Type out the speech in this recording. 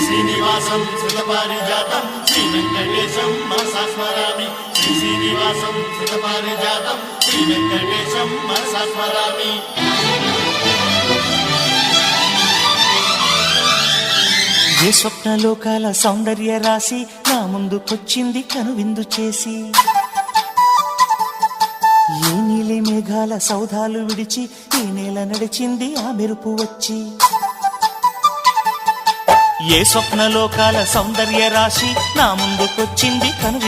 శ్రీనివాసం సుతపారిజాతం శ్రీ వెంకటేశం మనసా స్మరామి. శ్రీనివాసం సుతపారిజాతం శ్రీ వెంకటేశం మనసా స్మరామి. ఏ స్వప్నలోకాల సౌందర్య రాశి నా ముందుకొచ్చింది కనువిందు చేసి, ఏ నీలి మేఘాల సౌధాలు విడిచి ఈ నేల నడిచింది ఆ మెరుపు వచ్చి. ఏ స్వప్నలోకాల సౌందర్య రాశి నా ముందుకొచ్చింది కను